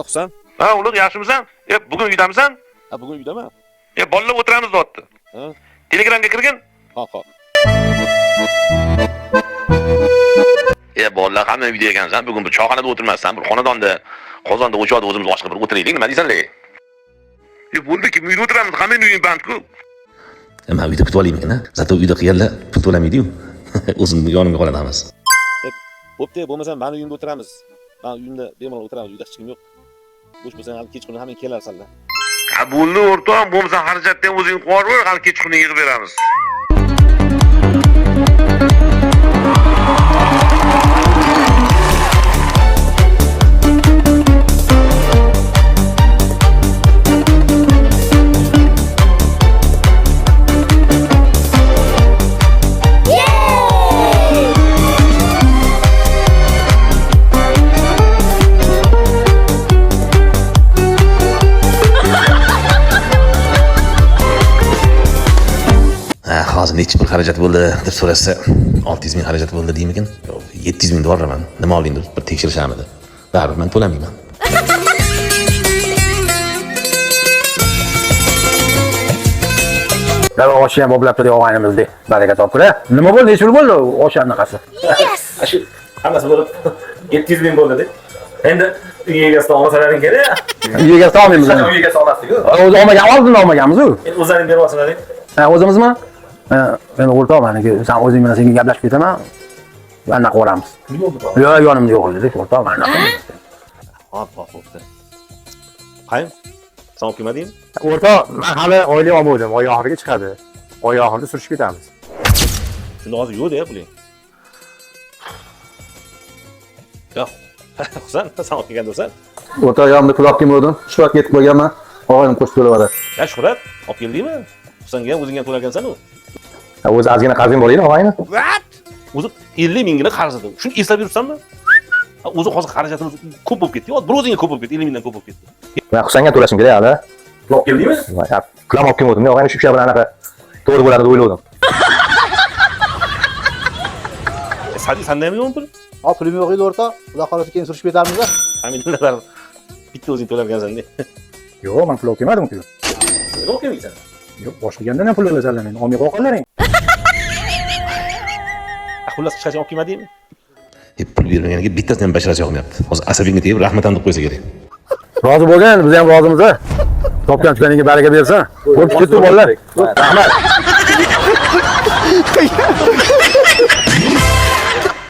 Husan? Ha, ulug' yaxshimisan? Bugun uydamisan? Ha, bugun uydaman. Bolalar o'tiramiz deyapti. Ha? Telegramga kirgin. Xo'p. Bolalar hamma uyda ekansan. Bugun bir choyxonada o'tirmasdan, bir xonadonda, qozonda o'choqda o'zimiz oshqib bir o'tiraylik, nima deysanlar? Bo'ldi ki, uyda o'tiramiz, hamma uying band-ku. Men uyda kutib olaymikin, ha? Zato uyda qilganlar pul to'lamaydi-yu. O'zim yonimga qoladi hammasi. Bo'pti, bo'lmasa meni uyimda o'tiramiz. Men uyimda bemalol o'tiramiz, uyda hech kim yo'q. Bo'sh bo'lsang, hali kechqurun hamma kelarsanlar. Ha, bo'ldi o'rtoq, bo'lmasa xarajatdan o'zing qo'yib, hali kechqurun yig'ib beramiz. Hozir necha pul xarajat bo'ldi deb so'rasa, 600 ming xarajat bo'ldi deymikin? 700 ming dollarman. Nima olding deb bir tekshirishamidi? Baribir men to'lamayman. Dava oshi ham boblab turib og'aynimizni baraka topib. Nima bo'ldi? Necha pul bo'ldi o'sha anaqasi? Shu hammasi bo'lib 700 ming bo'ldi deb. Endi uy egasidan olmasalaring kerak. Uy egasidan olmaymiz. Uy egasi olmasdik-ku. O'zi olmagan, oldin olmaganmiz-ku. Endi o'zlaring berib olsalaring. Ha, o'zimizmi? Men o'rtoq meniki, sen o'zing bilan senga gaplashib ketaman. Anaqa qilamiz. Yo'q, yonimda yo'q dedi, o'rtoq men anaqa. Bo'pti. Qayim? Sen olib kelmadingmi? O'rtoq, men hali oylik olmadim, oy oxiriga chiqadi. Oy oxirida surishib ketamiz. Shunda hozir yo'q-da puling. Yo'q. Husan, sen olib kelgan do'san. O'rtoq, yonimda pul olib kelmadim. Shurat ketib qolganman. Og'ayim qo'shib to'layveradi. Ya Shuhrat, olib keldingmi? Husanga ham o'zing ham to'lagansan-ku. O'zi ozgina qarzing bor edi, og'ayni. O'zi 50 mingni qarz edim. Shuni eslab yuribsanmi? O'zi hozir xarajatimiz ko'p bo'lib ketdi. Bir o'zingga ko'p bo'lib ketdi, 50 mingdan ko'p bo'lib ketdi. Men Husanga to'lashim kerak hali. Olib keldingmi? Pulam olib kelmadim. Og'ayni shu kishi bilan anaqa to'g'ri bo'ladi deb o'yladim. Sanda ham yo'qmi pul? Pulim yo'q edi o'rtoq. Xudo xolasa keyin surishib ketarmiz-da. Aminlar bitta o'zing to'lagansan-da. Yo'q, men pul olib kelmadim-ku. Nima olib keldingsan? Yo'q, boshqagandan ham pul olasanlar men. Olmay qo'yqanlaring. Xullas qisqacha olib kelmadingmi? Pul bermaganiga bittasidan ham basharasi yoqmayapti. Hozir asabingga tegib rahmatam deb qo'ysa kerak. Rozi bo'lgan, biz ham rozimiz-a. Topgan tutganiga baraka bersin. Ko'p ketdi bolalar. Rahmat.